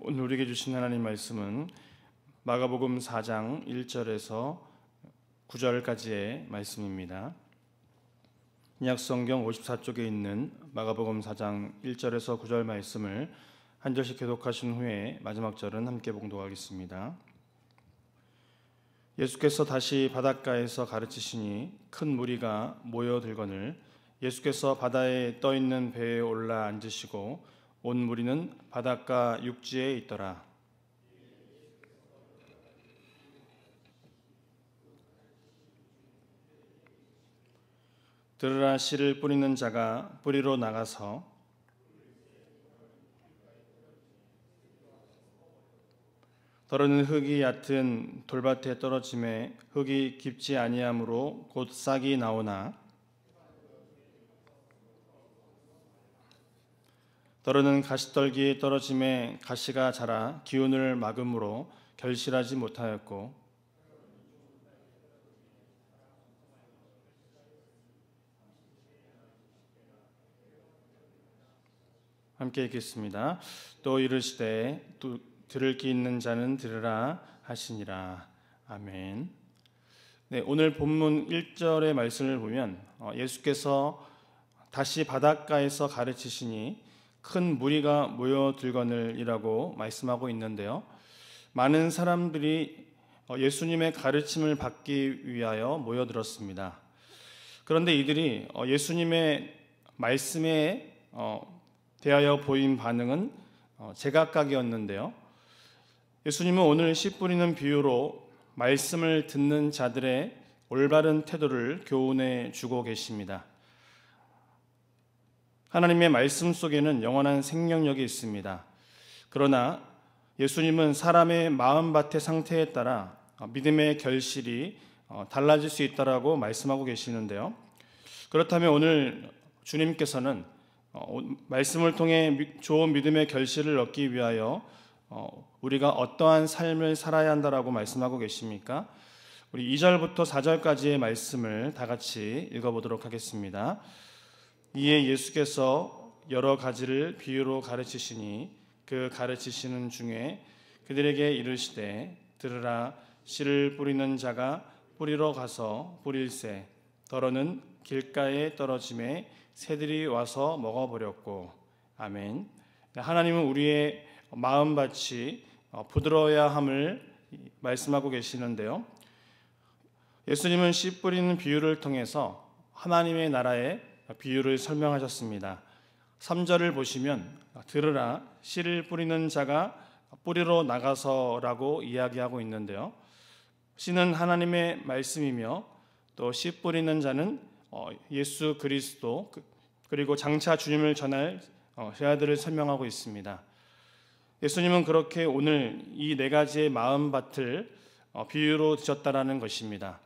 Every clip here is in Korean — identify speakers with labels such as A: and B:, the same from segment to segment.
A: 오늘 우리에게 주신 하나님 말씀은 마가복음 4장 1절에서 9절까지의 말씀입니다. 신약성경 54쪽에 있는 마가복음 4장 1절에서 9절 말씀을 한 절씩 교독하신 후에 마지막 절은 함께 봉독하겠습니다. 예수께서 다시 바닷가에서 가르치시니 큰 무리가 모여들거늘 예수께서 바다에 떠있는 배에 올라 앉으시고 온 무리는 바닷가 육지에 있더라. 들으라. 씨를 뿌리는 자가 뿌리로 나가서 더러는 흙이 얕은 돌밭에 떨어짐에 흙이 깊지 아니하므로 곧 싹이 나오나 더러는 가시떨기에 떨어짐에 가시가 자라 기운을 막음으로 결실하지 못하였고 함께 읽겠습니다. 또 이르시되 또 들을 귀 있는 자는 들으라 하시니라. 아멘. 네, 오늘 본문 1절의 말씀을 보면 예수께서 다시 바닷가에서 가르치시니 큰 무리가 모여들거늘이라고 말씀하고 있는데요. 많은 사람들이 예수님의 가르침을 받기 위하여 모여들었습니다. 그런데 이들이 예수님의 말씀에 대하여 보인 반응은 제각각이었는데요. 예수님은 오늘 씨 뿌리는 비유로 말씀을 듣는 자들의 올바른 태도를 교훈해 주고 계십니다. 하나님의 말씀 속에는 영원한 생명력이 있습니다. 그러나 예수님은 사람의 마음밭의 상태에 따라 믿음의 결실이 달라질 수 있다라고 말씀하고 계시는데요. 그렇다면 오늘 주님께서는 말씀을 통해 좋은 믿음의 결실을 얻기 위하여 우리가 어떠한 삶을 살아야 한다라고 말씀하고 계십니까? 우리 2절부터 4절까지의 말씀을 다 같이 읽어보도록 하겠습니다. 이에 예수께서 여러 가지를 비유로 가르치시니 그 가르치시는 중에 그들에게 이르시되 들으라. 씨를 뿌리는 자가 뿌리러 가서 뿌릴새 더러는 길가에 떨어짐에 새들이 와서 먹어버렸고. 아멘. 하나님은 우리의 마음밭이 부드러워야 함을 말씀하고 계시는데요. 예수님은 씨 뿌리는 비유를 통해서 하나님의 나라의 비유를 설명하셨습니다. 3절을 보시면 들으라. 씨를 뿌리는 자가 뿌리로 나가서라고 이야기하고 있는데요. 씨는 하나님의 말씀이며 또 씨 뿌리는 자는 예수 그리스도 그리고 장차 주님을 전할 제자들을 설명하고 있습니다. 예수님은 그렇게 오늘 이 네 가지의 마음밭을 비유로 드셨다라는 것입니다.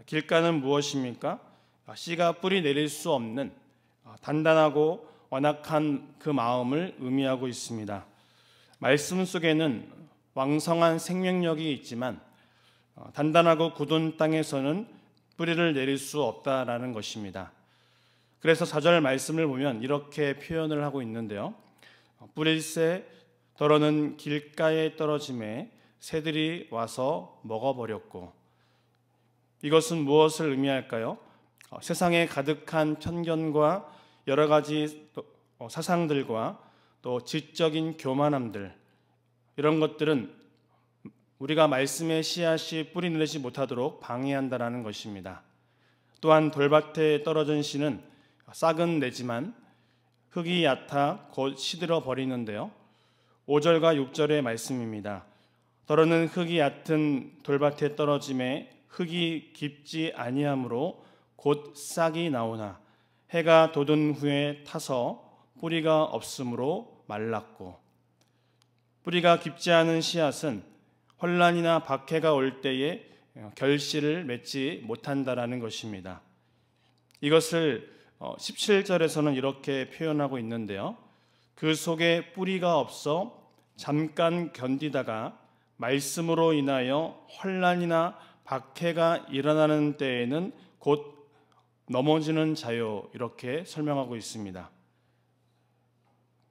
A: 길가는 무엇입니까? 씨가 뿌리 내릴 수 없는 단단하고 완악한 그 마음을 의미하고 있습니다. 말씀 속에는 왕성한 생명력이 있지만 단단하고 굳은 땅에서는 뿌리를 내릴 수 없다라는 것입니다. 그래서 4절 말씀을 보면 이렇게 표현을 하고 있는데요. 뿌릴새 더러는 길가에 떨어짐에 새들이 와서 먹어버렸고. 이것은 무엇을 의미할까요? 세상에 가득한 편견과 여러 가지 사상들과 또 지적인 교만함들, 이런 것들은 우리가 말씀의 씨앗이 뿌리 내리지 못하도록 방해한다라는 것입니다. 또한 돌밭에 떨어진 씨는 싹은 내지만 흙이 얕아 곧 시들어 버리는데요. 5절과 6절의 말씀입니다. 더러는 흙이 얕은 돌밭에 떨어짐에 흙이 깊지 아니하므로 곧 싹이 나오나 해가 돋은 후에 타서 뿌리가 없으므로 말랐고. 뿌리가 깊지 않은 씨앗은 혼란이나 박해가 올 때에 결실을 맺지 못한다라는 것입니다. 이것을 17절에서는 이렇게 표현하고 있는데요. 그 속에 뿌리가 없어 잠깐 견디다가 말씀으로 인하여 혼란이나 박해가 일어나는 때에는 곧 넘어지는 자요, 이렇게 설명하고 있습니다.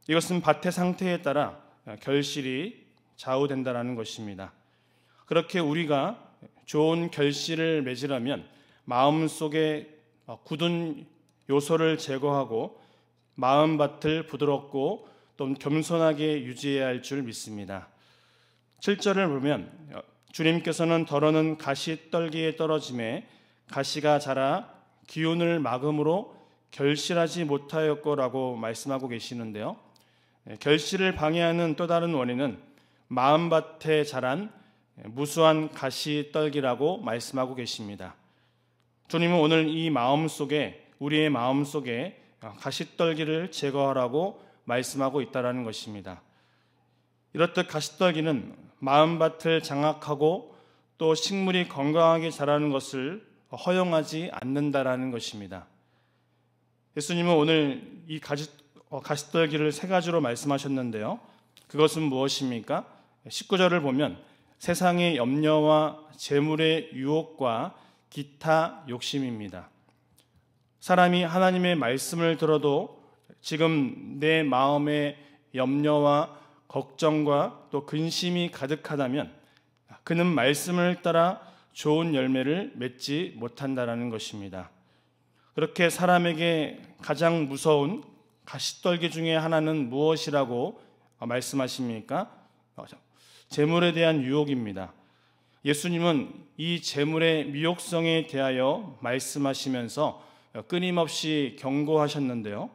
A: 이것은 밭의 상태에 따라 결실이 좌우된다라는 것입니다. 그렇게 우리가 좋은 결실을 맺으려면 마음속에 굳은 요소를 제거하고 마음밭을 부드럽고 또 겸손하게 유지해야 할 줄 믿습니다. 7절을 보면 주님께서는 더러는 가시떨기에 떨어짐에 가시가 자라 기운을 막음으로 결실하지 못하였고라고 말씀하고 계시는데요. 결실을 방해하는 또 다른 원인은 마음밭에 자란 무수한 가시떨기라고 말씀하고 계십니다. 주님은 오늘 이 마음속에, 우리의 마음속에 가시떨기를 제거하라고 말씀하고 있다는 것입니다. 이렇듯 가시떨기는 마음밭을 장악하고 또 식물이 건강하게 자라는 것을 허용하지 않는다라는 것입니다. 예수님은 오늘 이 가시떨기를 세 가지로 말씀하셨는데요. 그것은 무엇입니까? 19절을 보면 세상의 염려와 재물의 유혹과 기타 욕심입니다. 사람이 하나님의 말씀을 들어도 지금 내 마음에 염려와 걱정과 또 근심이 가득하다면 그는 말씀을 따라 좋은 열매를 맺지 못한다라는 것입니다. 그렇게 사람에게 가장 무서운 가시떨기 중에 하나는 무엇이라고 말씀하십니까? 재물에 대한 유혹입니다. 예수님은 이 재물의 미혹성에 대하여 말씀하시면서 끊임없이 경고하셨는데요.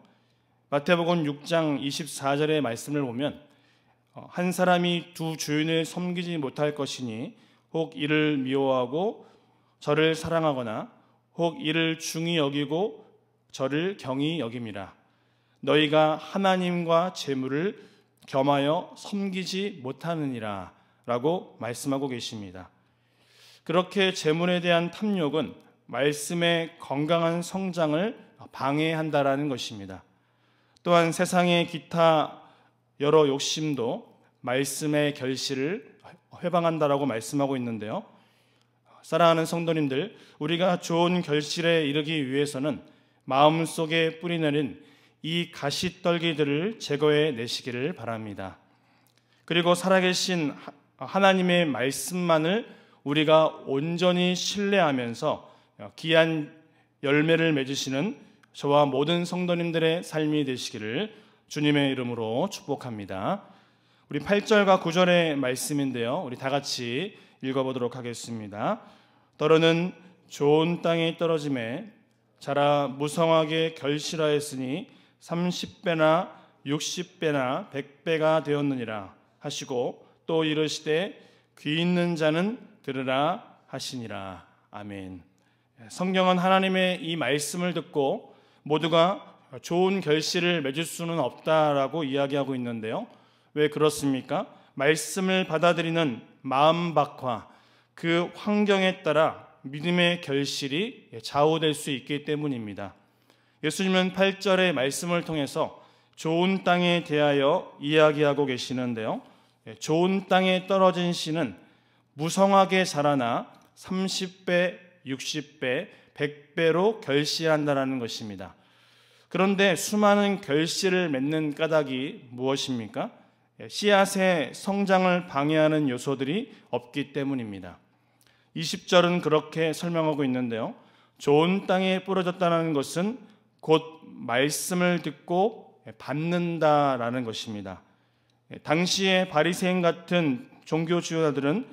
A: 마태복음 6장 24절의 말씀을 보면 한 사람이 두 주인을 섬기지 못할 것이니 혹 이를 미워하고 저를 사랑하거나 혹 이를 중히 여기고 저를 경히 여김이라. 너희가 하나님과 재물을 겸하여 섬기지 못하느니라 라고 말씀하고 계십니다. 그렇게 재물에 대한 탐욕은 말씀의 건강한 성장을 방해한다라는 것입니다. 또한 세상의 기타 여러 욕심도 말씀의 결실을 회방한다라고 말씀하고 있는데요. 사랑하는 성도님들, 우리가 좋은 결실에 이르기 위해서는 마음속에 뿌리내린 이 가시떨기들을 제거해 내시기를 바랍니다. 그리고 살아계신 하나님의 말씀만을 우리가 온전히 신뢰하면서 귀한 열매를 맺으시는 저와 모든 성도님들의 삶이 되시기를 주님의 이름으로 축복합니다. 우리 8절과 9절의 말씀인데요. 우리 다 같이 읽어보도록 하겠습니다. 더러는 좋은 땅에 떨어짐에 자라 무성하게 결실하였으니 30배나 60배나 100배가 되었느니라 하시고 또 이르시되 귀 있는 자는 들으라 하시니라. 아멘. 성경은 하나님의 이 말씀을 듣고 모두가 좋은 결실을 맺을 수는 없다라고 이야기하고 있는데요. 왜 그렇습니까? 말씀을 받아들이는 마음밭과 그 환경에 따라 믿음의 결실이 좌우될 수 있기 때문입니다. 예수님은 8절의 말씀을 통해서 좋은 땅에 대하여 이야기하고 계시는데요. 좋은 땅에 떨어진 씨는 무성하게 자라나 30배, 60배, 100배로 결실한다는 것입니다. 그런데 수많은 결실을 맺는 까닭이 무엇입니까? 씨앗의 성장을 방해하는 요소들이 없기 때문입니다. 20절은 그렇게 설명하고 있는데요. 좋은 땅에 뿌려졌다는 것은 곧 말씀을 듣고 받는다라는 것입니다. 당시의 바리새인 같은 종교 지도자들은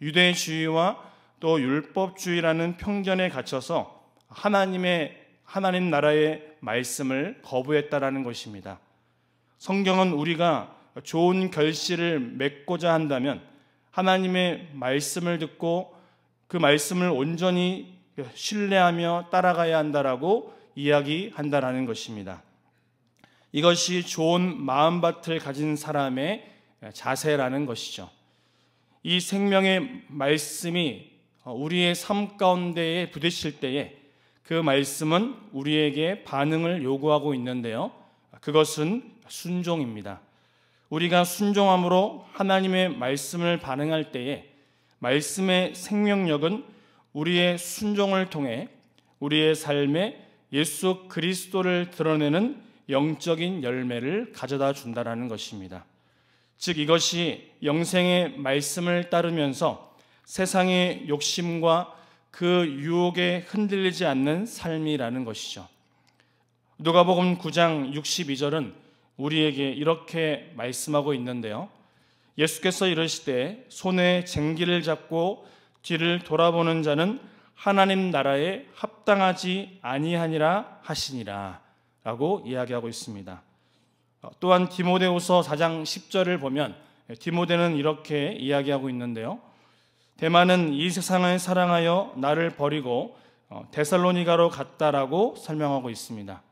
A: 유대주의와 또 율법주의라는 편견에 갇혀서 하나님 나라의 말씀을 거부했다라는 것입니다. 성경은 우리가 좋은 결실을 맺고자 한다면 하나님의 말씀을 듣고 그 말씀을 온전히 신뢰하며 따라가야 한다라고 이야기한다라는 것입니다. 이것이 좋은 마음밭을 가진 사람의 자세라는 것이죠. 이 생명의 말씀이 우리의 삶 가운데에 부딪힐 때에 그 말씀은 우리에게 반응을 요구하고 있는데요. 그것은 순종입니다. 우리가 순종함으로 하나님의 말씀을 반응할 때에 말씀의 생명력은 우리의 순종을 통해 우리의 삶에 예수 그리스도를 드러내는 영적인 열매를 가져다 준다라는 것입니다. 즉 이것이 영생의 말씀을 따르면서 세상의 욕심과 그 유혹에 흔들리지 않는 삶이라는 것이죠. 누가복음 9장 62절은 우리에게 이렇게 말씀하고 있는데요. 예수께서 이르시되 손에 쟁기를 잡고 뒤를 돌아보는 자는 하나님 나라에 합당하지 아니하니라 하시니라 라고 이야기하고 있습니다. 또한 디모데후서 4장 10절을 보면 디모데는 이렇게 이야기하고 있는데요. 데마는 이 세상을 사랑하여 나를 버리고 데살로니가로 갔다라고 설명하고 있습니다.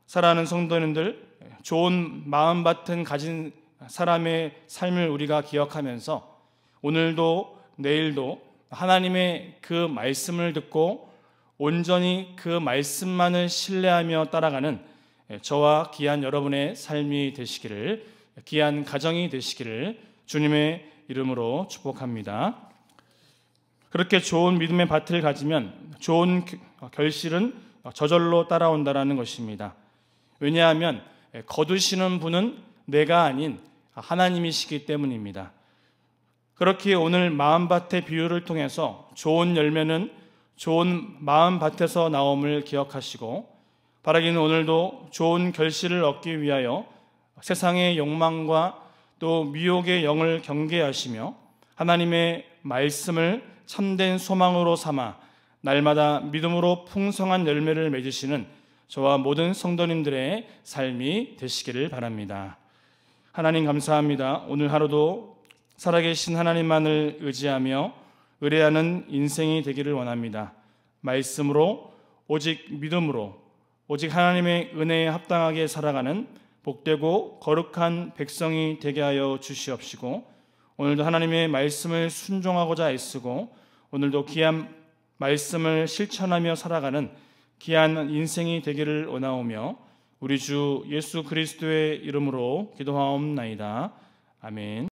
A: 사랑하는 성도님들, 좋은 마음밭은 가진 사람의 삶을 우리가 기억하면서 오늘도 내일도 하나님의 그 말씀을 듣고 온전히 그 말씀만을 신뢰하며 따라가는 저와 귀한 여러분의 삶이 되시기를, 귀한 가정이 되시기를 주님의 이름으로 축복합니다. 그렇게 좋은 믿음의 밭을 가지면 좋은 결실은 저절로 따라온다는 것입니다. 왜냐하면 거두시는 분은 내가 아닌 하나님이시기 때문입니다. 그렇게 오늘 마음밭의 비유를 통해서 좋은 열매는 좋은 마음밭에서 나옴을 기억하시고, 바라기는 오늘도 좋은 결실을 얻기 위하여 세상의 욕망과 또 미혹의 영을 경계하시며 하나님의 말씀을 참된 소망으로 삼아 날마다 믿음으로 풍성한 열매를 맺으시는 저와 모든 성도님들의 삶이 되시기를 바랍니다. 하나님 감사합니다. 오늘 하루도 살아계신 하나님만을 의지하며 의뢰하는 인생이 되기를 원합니다. 말씀으로, 오직 믿음으로, 오직 하나님의 은혜에 합당하게 살아가는 복되고 거룩한 백성이 되게 하여 주시옵시고, 오늘도 하나님의 말씀을 순종하고자 애쓰고 오늘도 귀한 말씀을 실천하며 살아가는 귀한 인생이 되기를 원하오며 우리 주 예수 그리스도의 이름으로 기도하옵나이다. 아멘.